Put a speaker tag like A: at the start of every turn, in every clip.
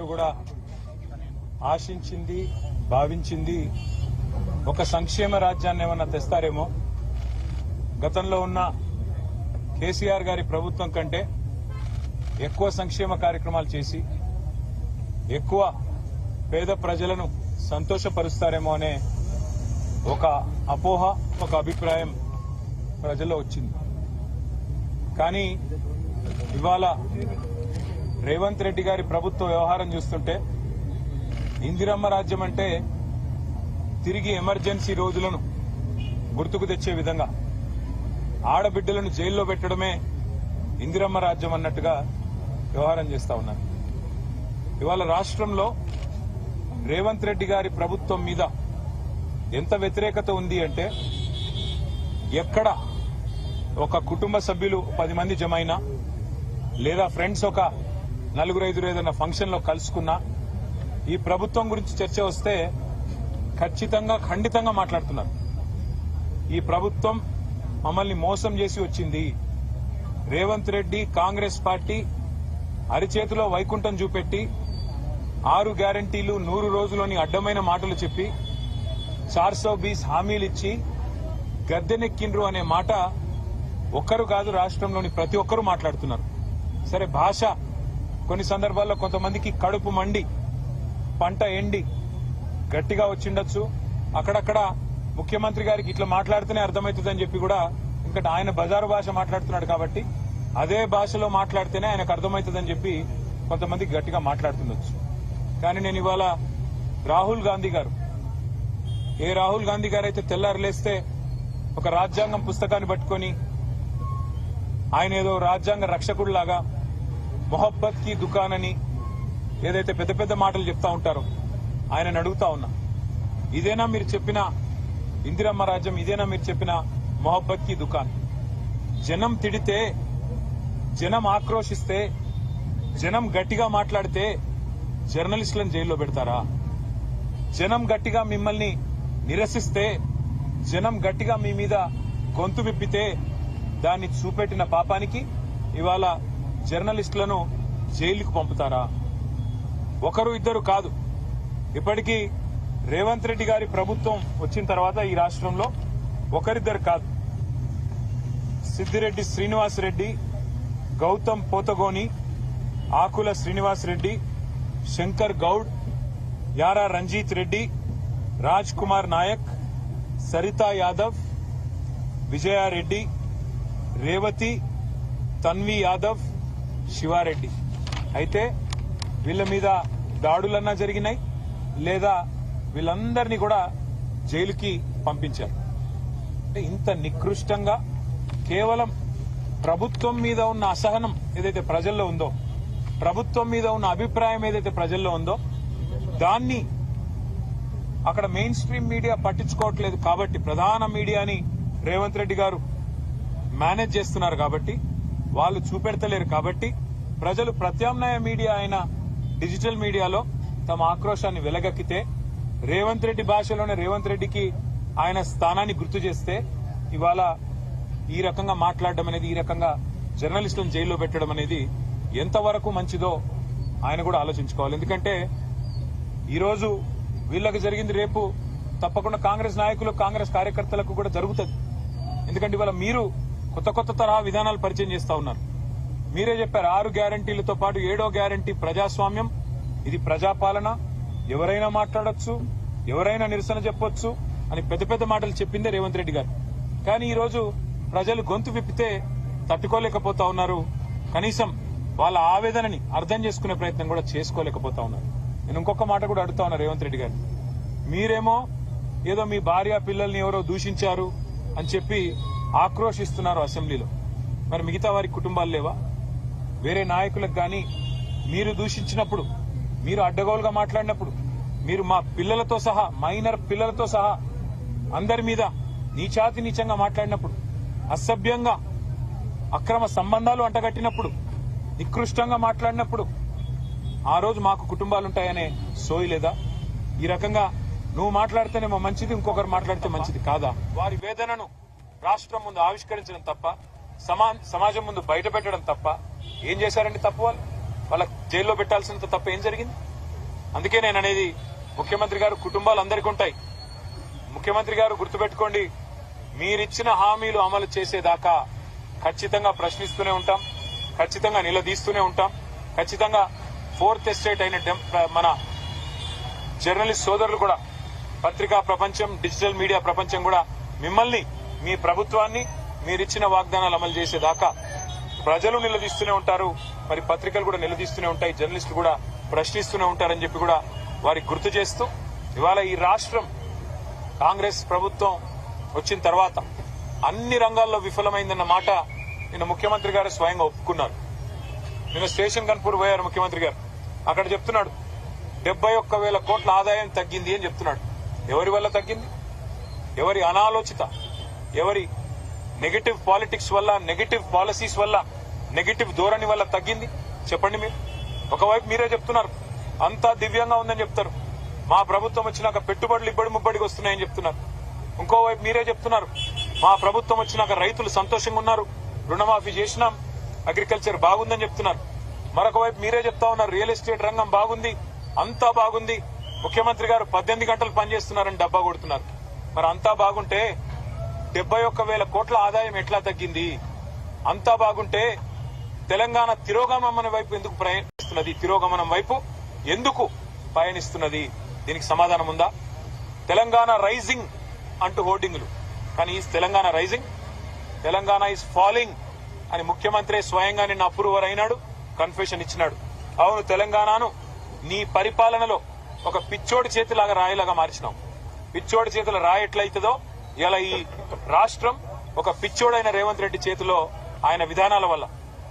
A: అందరూ కూడా ఆశించింది, భావించింది ఒక సంక్షేమ రాజ్యాన్ని ఏమన్నా తెస్తారేమో. గతంలో ఉన్న కేసీఆర్ గారి ప్రభుత్వం కంటే ఎక్కువ సంక్షేమ కార్యక్రమాలు చేసి ఎక్కువ పేద ప్రజలను సంతోషపరుస్తారేమో అనే ఒక అపోహ, ఒక అభిప్రాయం ప్రజల్లో వచ్చింది. కానీ ఇవాళ రేవంత్ రెడ్డి గారి ప్రభుత్వ వ్యవహారం చూస్తుంటే ఇందిరమ్మ రాజ్యం అంటే తిరిగి ఎమర్జెన్సీ రోజులను గుర్తుకు తెచ్చే విధంగా ఆడబిడ్డలను జైల్లో పెట్టడమే ఇందిరమ్మ రాజ్యం అన్నట్టుగా వ్యవహారం చేస్తా ఉన్నారు. ఇవాళ రాష్ట్రంలో రేవంత్ రెడ్డి గారి ప్రభుత్వం మీద ఎంత వ్యతిరేకత ఉంది అంటే ఎక్కడ ఒక కుటుంబ సభ్యులు 10 మంది జమైనా లేదా ఫ్రెండ్స్ ఒక 4-5 ఏదైనా ఫంక్షన్ లో కలుసుకున్నా ఈ ప్రభుత్వం గురించి చర్చ వస్తే ఖచ్చితంగా ఖండితంగా మాట్లాడుతున్నారు. ఈ ప్రభుత్వం మమ్మల్ని మోసం చేసి వచ్చింది. రేవంత్ రెడ్డి కాంగ్రెస్ పార్టీ అరిచేతిలో వైకుంఠం చూపెట్టి 6 గ్యారంటీలు 100 రోజులోని అడ్డమైన మాటలు చెప్పి 420 హామీలిచ్చి గద్దెనెక్కిండ్రు అనే మాట ఒక్కరు కాదు, రాష్ట్రంలోని ప్రతి ఒక్కరూ మాట్లాడుతున్నారు. సరే, భాష కొన్ని సందర్భాల్లో కొంతమందికి కడుపు మండి పంట ఎండి గట్టిగా వచ్చిండొచ్చు. అక్కడక్కడ ముఖ్యమంత్రి గారికి ఇట్లా మాట్లాడితేనే అర్థమవుతుందని చెప్పి కూడా ఇంకా ఆయన బజారు భాష మాట్లాడుతున్నాడు కాబట్టి అదే భాషలో మాట్లాడితేనే ఆయనకు అర్థమవుతుందని చెప్పి కొంతమంది గట్టిగా మాట్లాడుతుండొచ్చు. కానీ నేను ఇవాళ రాహుల్ గాంధీ గారు అయితే తెల్లారులేస్తే ఒక రాజ్యాంగం పుస్తకాన్ని పట్టుకొని ఆయన ఏదో రాజ్యాంగ రక్షకుడిలాగా మొహబ్బత్ కి దుకాన్ అని ఏదైతే పెద్ద పెద్ద మాటలు చెప్తా ఉంటారో ఆయన అడుగుతా ఉన్నా, ఇదేనా మీరు చెప్పిన ఇందిరమ్మ రాజ్యం? ఇదేనా మీరు చెప్పిన మొహబ్బత్ కి దుకాన్? జనం తిడితే, జనం ఆక్రోశిస్తే, జనం గట్టిగా మాట్లాడితే జర్నలిస్టులను జైల్లో పెడతారా? జనం గట్టిగా మిమ్మల్ని నిరసిస్తే, జనం గట్టిగా మీ మీద గొంతు విప్పితే దాన్ని చూపెట్టిన పాపానికి ఇవాళ జర్నలిస్టులను జైలుకు పంపుతారా? ఒకరు ఇద్దరు కాదు, ఇప్పటికీ రేవంత్ రెడ్డి గారి ప్రభుత్వం వచ్చిన తర్వాత ఈ రాష్ట్రంలో ఒకరిద్దరు కాదు, సిద్దిరెడ్డి శ్రీనివాసరెడ్డి, గౌతమ్ పోతగోని, ఆకుల శ్రీనివాస్ రెడ్డి, శంకర్ గౌడ్, యారా రంజిత్ రెడ్డి, రాజ్ కుమార్ నాయక్, సరితా యాదవ్, విజయారెడ్డి, రేవతి, తన్వి యాదవ్, శివారెడ్డి అయితే వీళ్ల మీద దాడులన్నా జరిగినాయి లేదా వీళ్ళందరినీ కూడా జైలుకి పంపించారు. అంటే ఇంత నికృష్టంగా కేవలం ప్రభుత్వం మీద ఉన్న అసహనం ఏదైతే ప్రజల్లో ఉందో, ప్రభుత్వం మీద ఉన్న అభిప్రాయం ఏదైతే ప్రజల్లో ఉందో దాన్ని అక్కడ మెయిన్ స్ట్రీమ్ మీడియా పట్టించుకోవట్లేదు కాబట్టి, ప్రధాన మీడియాని రేవంత్ రెడ్డి గారు మేనేజ్ చేస్తున్నారు కాబట్టి, వాళ్ళు చూపెడతలేరు కాబట్టి ప్రజలు ప్రత్యామ్నాయ మీడియా అయిన డిజిటల్ మీడియాలో తమ ఆక్రోశాన్ని వెలగక్కితే రేవంత్ రెడ్డి భాషలోనే రేవంత్ రెడ్డికి ఆయన స్థానాన్ని గుర్తు చేస్తే ఇవాళ ఈ రకంగా మాట్లాడడం అనేది, ఈ రకంగా జర్నలిస్టులను జైల్లో పెట్టడం అనేది ఎంతవరకు మంచిదో ఆయన కూడా ఆలోచించుకోవాలి. ఎందుకంటే ఈరోజు వీళ్ళకి జరిగింది రేపు తప్పకుండా కాంగ్రెస్ నాయకులు, కాంగ్రెస్ కార్యకర్తలకు కూడా జరుగుతుంది. ఎందుకంటే ఇవాళ మీరు కొత్త కొత్త తరహా విధానాలు పరిచయం చేస్తా ఉన్నారు. మీరే చెప్పారు 6 గ్యారంటీలతో పాటు 7వ గ్యారంటీ ప్రజాస్వామ్యం, ఇది ప్రజాపాలన, ఎవరైనా మాట్లాడొచ్చు, ఎవరైనా నిరసన చెప్పొచ్చు అని పెద్ద పెద్ద మాటలు చెప్పిందే రేవంత్ రెడ్డి గారు. కానీ ఈ రోజు ప్రజలు గొంతు విప్పితే తట్టుకోలేకపోతా ఉన్నారు. కనీసం వాళ్ళ ఆవేదనని అర్థం చేసుకునే ప్రయత్నం కూడా చేసుకోలేకపోతా ఉన్నారు. నేను ఇంకొక మాట కూడా అడుగుతా ఉన్నా రేవంత్ రెడ్డి గారు, మీరేమో ఏదో మీ భార్య పిల్లల్ని ఎవరో దూషించారు అని చెప్పి ఆక్రోశిస్తున్నారు అసెంబ్లీలో. మరి మిగతా వారి కుటుంబాలు లేవా? వేరే నాయకులకు గాని మీరు దూషించినప్పుడు, మీరు అడ్డగోలుగా మాట్లాడినప్పుడు, మీరు మా పిల్లలతో సహా, మైనర్ పిల్లలతో సహా అందరి మీద నీచాతి నీచంగా మాట్లాడినప్పుడు, అసభ్యంగా అక్రమ సంబంధాలు అంటగట్టినప్పుడు, నికృష్టంగా మాట్లాడినప్పుడు ఆ రోజు మాకు కుటుంబాలుంటాయనే సోయి లేదా? ఈ రకంగా నువ్వు మాట్లాడితేనేమో మంచిది, ఇంకొకరు మాట్లాడితే మంచిది కాదా? వారి వేదనను రాష్ట్రం ముందు ఆవిష్కరించడం తప్ప, సమాజం ముందు బయట పెట్టడం తప్ప ఏం చేశారండి తప్పు? వాళ్ళ జైల్లో పెట్టాల్సినంత తప్ప ఏం జరిగింది? అందుకే నేను అనేది ముఖ్యమంత్రి గారు కుటుంబాలు అందరికీ ఉంటాయి. ముఖ్యమంత్రి గారు గుర్తుపెట్టుకోండి, మీరిచ్చిన హామీలు అమలు చేసేదాకా ఖచ్చితంగా ప్రశ్నిస్తూనే ఉంటాం, ఖచ్చితంగా నిలదీస్తూనే ఉంటాం. ఖచ్చితంగా ఫోర్త్ ఎస్టేట్ అయిన మన జర్నలిస్ట్ సోదరులు కూడా, పత్రికా ప్రపంచం, డిజిటల్ మీడియా ప్రపంచం కూడా మిమ్మల్ని, మీ ప్రభుత్వాన్ని మీరిచ్చిన వాగ్దానాలు అమలు చేసేదాకా ప్రజలు నిలదీస్తూనే ఉంటారు. మరి పత్రికలు కూడా నిలదీస్తూనే ఉంటాయి, జర్నలిస్టులు కూడా ప్రశ్నిస్తూనే ఉంటారని చెప్పి కూడా వారికి గుర్తు చేస్తూ, ఇవాళ ఈ రాష్ట్రం కాంగ్రెస్ ప్రభుత్వం వచ్చిన తర్వాత అన్ని రంగాల్లో విఫలమైందన్న మాట నిన్న ముఖ్యమంత్రి గారు స్వయంగా ఒప్పుకున్నారు. నిన్న స్టేషన్ కన్పూర్ పోయారు ముఖ్యమంత్రి గారు. అక్కడ చెప్తున్నాడు 71,000 కోట్ల ఆదాయం తగ్గింది అని చెప్తున్నాడు. ఎవరి వల్ల తగ్గింది? ఎవరి అనాలోచిత, ఎవరి నెగటివ్ పాలిటిక్స్ వల్ల, నెగటివ్ పాలసీస్ వల్ల, నెగటివ్ ధోరణి వల్ల తగ్గింది చెప్పండి మీరు. ఒకవైపు మీరే చెప్తున్నారు అంతా దివ్యంగా ఉందని చెప్తారు, మా ప్రభుత్వం వచ్చినాక పెట్టుబడులు ఇబ్బడి ముబ్బడికి వస్తున్నాయని చెప్తున్నారు. ఇంకోవైపు మీరే చెప్తున్నారు మా ప్రభుత్వం వచ్చినాక రైతులు సంతోషంగా ఉన్నారు, రుణమాఫీ చేసినాం, అగ్రికల్చర్ బాగుందని చెప్తున్నారు. మరొక వైపు మీరే చెప్తా ఉన్నారు రియల్ ఎస్టేట్ రంగం బాగుంది, అంతా బాగుంది, ముఖ్యమంత్రి గారు 18 గంటలు పనిచేస్తున్నారని డబ్బా కొడుతున్నారు. మరి అంతా బాగుంటే 71,000 కోట్ల ఆదాయం ఎట్లా తగ్గింది? అంతా బాగుంటే తెలంగాణ తిరోగమనం వైపు ఎందుకు ప్రయాణిస్తున్నది? తిరోగమనం వైపు ఎందుకు పయనిస్తున్నది? దీనికి సమాధానం ఉందా? తెలంగాణ రైజింగ్ అంటూ హోర్డింగ్లు, కానీ is Telangana rising? Telangana is falling అని ముఖ్యమంత్రి స్వయంగా నిన్న అప్రూవర్ అయినాడు, కన్ఫెషన్ ఇచ్చినాడు. అవును, తెలంగాణను నీ పరిపాలనలో ఒక పిచ్చోడి చేతిలాగా రాయిలాగా మార్చినావు. పిచ్చోడి చేతుల రాయి ఎట్లయితుందో ఇలా ఈ రాష్ట్రం ఒక పిచ్చోడైన రేవంత్ రెడ్డి చేతిలో, ఆయన విధానాల వల్ల,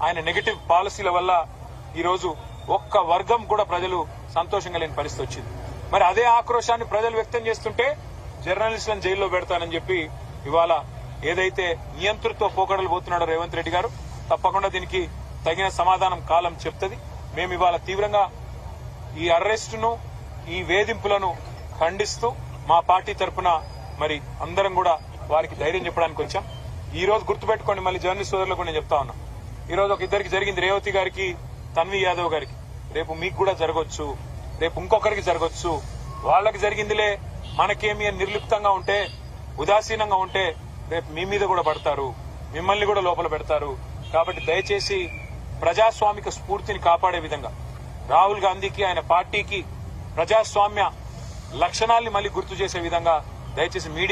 A: ఆయన నెగటివ్ పాలసీల వల్ల ఈరోజు ఒక్క వర్గం కూడా ప్రజలు సంతోషంగా లేని పరిస్థితి వచ్చింది. మరి అదే ఆక్రోశాన్ని ప్రజలు వ్యక్తం చేస్తుంటే జర్నలిస్టులను జైల్లో పెడతానని చెప్పి ఇవాళ ఏదైతే నియంతృత్వ పోకడలు పోతున్నాడో రేవంత్ రెడ్డి గారు, తప్పకుండా దీనికి తగిన సమాధానం కాలం చెప్తుంది. మేము ఇవాళ తీవ్రంగా ఈ అరెస్టును, ఈ వేధింపులను ఖండిస్తూ మా పార్టీ తరఫున మరి అందరం కూడా వారికి ధైర్యం చెప్పడానికి వచ్చాం. ఈ రోజు గుర్తుపెట్టుకోండి, మళ్ళీ జర్నలిస్ట్ సోదరులకు నేను చెప్తా ఉన్నా, ఈ రోజు ఒక ఇద్దరికి జరిగింది, రేవతి గారికి, తన్వి యాదవ్ గారికి. రేపు మీకు కూడా జరగొచ్చు, రేపు ఇంకొకరికి జరగొచ్చు. వాళ్ళకి జరిగిందిలే మనకేమి అని నిర్లిప్తంగా ఉంటే, ఉదాసీనంగా ఉంటే రేపు మీ మీద కూడా పడతారు, మిమ్మల్ని కూడా లోపల పెడతారు. కాబట్టి దయచేసి ప్రజాస్వామిక స్ఫూర్తిని కాపాడే విధంగా రాహుల్ గాంధీకి, ఆయన పార్టీకి ప్రజాస్వామ్య లక్షణాల్ని మళ్ళీ గుర్తు చేసే విధంగా దయచేసి మీడియా